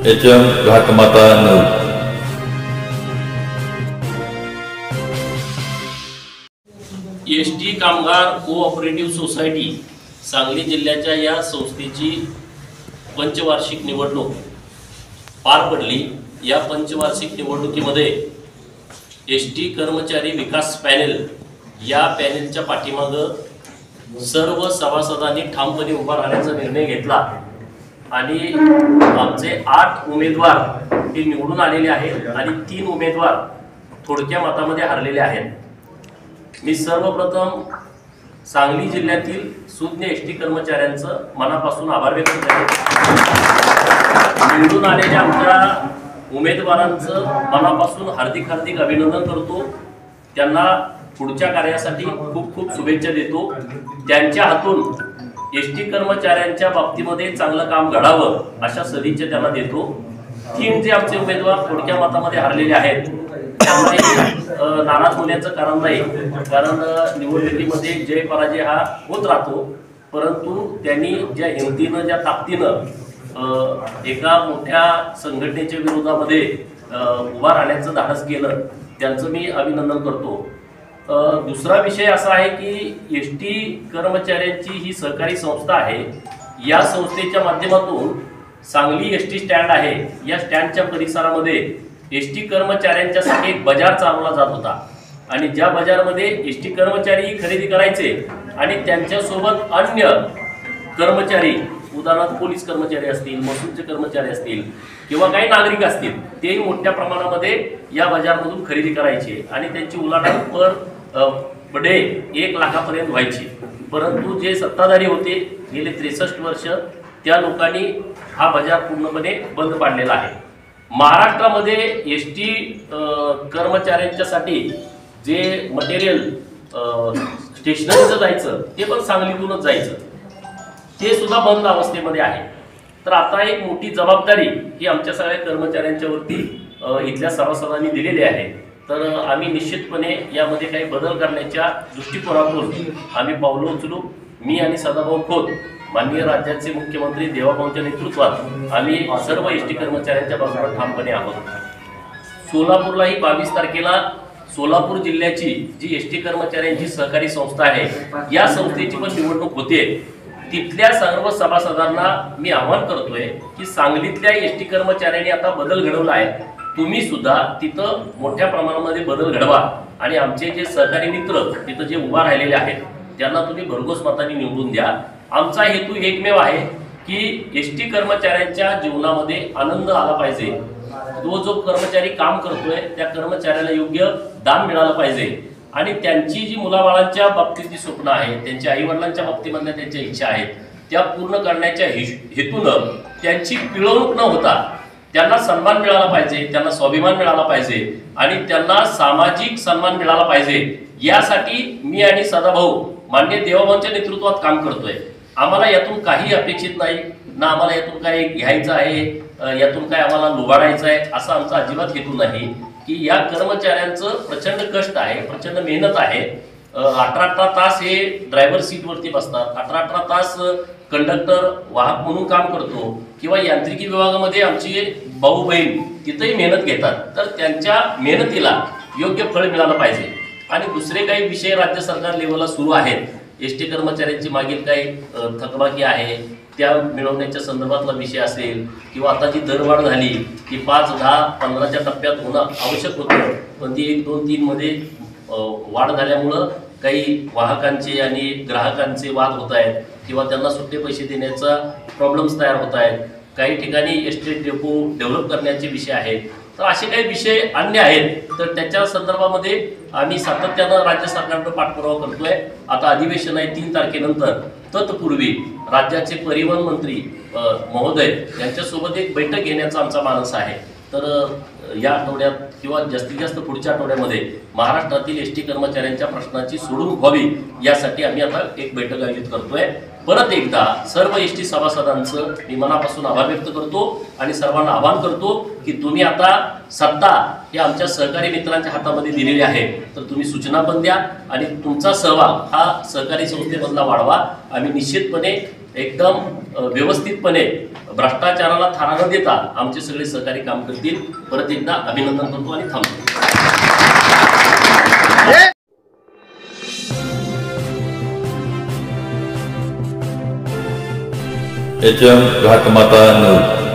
HM घाटमाता news. ST कामगार cooperative society Sangli जिल्ह्याच्या या संस्थेची पंचवार्षिक निवडणूक पार पडली। या पंचवार्षिक निवडणुकीमध्ये एसटी कर्मचारी विकास पॅनेल या पॅनेलच्या पाठीमागे सर्व सभासदांनी ठामपणे उभा राहण्याचा निर्णय घेतला आणि आमचे 8 उमेदवार हे निवडून आलेले आहेत आणि 3 उमेदवार थोडक्या मतामध्ये हरलेले आहेत। मी सर्वप्रथम सांगली जिल्ह्यातील सुज्ञ एसटी कर्मचाऱ्यांचं मनापासून आभार व्यक्त करतो। निवडून आलेल्या आमच्या उमेदवारांचं मनापासून हार्दिक अभिनंदन करतो। त्यांना पुढच्या कार्यासाठी खूप खूप शुभेच्छा देतो। त्यांच्या हातून एसटी कर्मचाऱ्यांच्या बाबतीमध्ये चांगलं काम घडावं अशा सदिच्छा त्यांना देतो। 3 जे आमचे उमेदवार थोडक्या मतामध्ये हरलेले आहेत त्यामुळे नाराज होण्याचं कारण नाही, कारण निवडणुकीमध्ये जय पराजय हा होत राहतो, परंतु त्यांनी ज्या हिमतीनं ज्या ताकदीनं एका मोठ्या संघटनेच्या विरोधामध्ये उभा राहण्याचं धाडस केलं त्यांचं मी अभिनंदन करतो। दुसरा विषय असा आहे की एसटी कर्मचाऱ्यांची ही सहकारी संस्था आहे। या संस्थेच्या माध्यमातून सांगली एसटी स्टँड आहे, या स्टँडच्या परिसरामध्ये एसटी कर्मचाऱ्यांच्यासाठी एक बाजार चालवला जात होता आणि ज्या बाजारमध्ये एसटी कर्मचारी खरेदी करायचे आणि त्यांच्यासोबत अन्य कर्मचारी, उदाहरणार्थ पोलीस कर्मचारी असतील, महसूलचे कर्मचारी असतील किंवा काही नागरिक असतील, तेही मोठ्या प्रमाणामध्ये या बाजारमधून खरेदी करायचे आणि त्यांची उलाढाल पर डे 1 लाखापर्यंत व्हायची। परंतु जे सत्ताधारी होते गेले 63 वर्ष त्या लोकांनी हा बाजार पूर्णपणे बंद पाडलेला आहे। महाराष्ट्रामध्ये एसटी कर्मचाऱ्यांच्यासाठी जे मटेरियल स्टेशनरीचं जायचं ते पण सांगलीतूनच जायचं, ते सुद्धा बंद अवस्थेमध्ये आहे। तर आता एक मोठी जबाबदारी ही आमच्या सगळ्या कर्मचाऱ्यांच्यावरती इथल्या सभासदांनी दिलेली आहे। तर आम्ही निश्चितपणे यामध्ये काही बदल करण्याच्या दृष्टिकोनातून आम्ही पावलं उचलू। मी आणि सदाभाऊ खोत माननीय राज्याचे मुख्यमंत्री देवाभाऊंच्या नेतृत्वात आम्ही सर्व एसटी कर्मचाऱ्यांच्या बाजूने ठामपणे आहोत। सोलापूरलाही 22 तारखेला सोलापूर जिल्ह्याची जी एसटी कर्मचाऱ्यांची सहकारी संस्था आहे या संस्थेची पण निवडणूक होते। तिथल्या सर्व सभासदांना मी आवाहन करतोय की सांगलीतल्या एसटी कर्मचाऱ्यांनी आता बदल घडवला आहे, तुम्ही सुद्धा तिथं मोठ्या प्रमाणामध्ये बदल घडवा आणि आमचे जे सहकारी मित्र तिथं जे उभा राहिलेले आहेत त्यांना तुम्ही भरघोस मतांनी निवडून द्या। आमचा हेतू एकमेव आहे की एसटी कर्मचाऱ्यांच्या जीवनामध्ये आनंद आला पाहिजे। जो कर्मचारी काम करतोय त्या कर्मचाऱ्याला योग्य दाम मिळालं पाहिजे आणि त्यांची जी मुलाबाळांच्या बाबतीतली स्वप्न आहे, त्यांच्या आईवडिलांच्या बाबतीमधल्या त्यांच्या इच्छा आहेत त्या पूर्ण करण्याच्या हेतूनं त्यांची पिळवणूक न होता त्यांना सन्मान मिळाला पाहिजे, त्यांना स्वाभिमान मिळाला पाहिजे आणि त्यांना सामाजिक सन्मान मिळाला पाहिजे। यासाठी मी आणि सदाभाऊ माननीय देवाभाऊंच्या नेतृत्वात काम करतोय। आम्हाला यातून काही अपेक्षित नाही, ना आम्हाला यातून काय घ्यायचं आहे, यातून काय आम्हाला लुबाडायचं आहे असा आमचा अजिबात हेतू नाही। की या कर्मचाऱ्यांचं प्रचंड कष्ट आहे, प्रचंड मेहनत आहे। 18 तास हे ड्रायव्हर सीटवरती बसतात, 18 तास कंडक्टर वाहक म्हणून काम करतो किंवा यांत्रिकी विभागामध्ये आमची भाऊ बहीण तिथेही मेहनत घेतात, तर त्यांच्या मेहनतीला योग्य फळ मिळालं पाहिजे। आणि दुसरे काही विषय राज्य सरकार लेवलला सुरू आहेत, एसटी कर्मचाऱ्यांची मागील काही थकबाकी आहे त्या मिळवण्याच्या संदर्भातला विषय असेल किंवा आता जी दरवाढ झाली की 5, 10, 15च्या टप्प्यात होणं आवश्यक होतं, पण ती 1, 2, 3 मध्ये वाढ झाल्यामुळं काही वाहकांचे आणि ग्राहकांचे वाद होत आहेत किंवा त्यांना सुट्टे पैसे देण्याचा प्रॉब्लेम्स तयार होत आहेत। काही ठिकाणी एसटी डेपो डेव्हलप करण्याचे विषय आहेत, तर असे काही विषय अन्य आहेत, तर त्याच्या संदर्भामध्ये आम्ही सातत्यानं राज्य सरकारकडे पाठपुरावा करतोय। आता अधिवेशन आहे 3 तारखेनंतर, तत्पूर्वी राज्याचे परिवहन मंत्री महोदय यांच्यासोबत एक बैठक घेण्याचा आमचा मानस आहे। तर या आठवड्यात किंवा जास्तीत जास्त पुढच्या आठवड्यामध्ये महाराष्ट्रातील एसटी कर्मचाऱ्यांच्या प्रश्नाची सोडवणूक व्हावी यासाठी आम्ही आता एक बैठक आयोजित करतोय। परत एकदा सर्व एसटी सभासदांचं मी मनापासून आभार व्यक्त करतो आणि सर्वांना आवाहन करतो की तुम्ही आता सत्ता ही आमच्या सहकारी मित्रांच्या हातामध्ये दिलेली आहे, तर तुम्ही सूचना पण द्या आणि तुमचा सहभाग हा सहकारी संस्थेमधला वाढवा. आम्ही निश्चितपणे एकदम व्यवस्थितपणे भ्रष्टाचाराला थारा न देता आमचे सगळे सहकारी काम करतील. परत एकदा अभिनंदन करतो आणि थांबतो. HM घाटमाता news.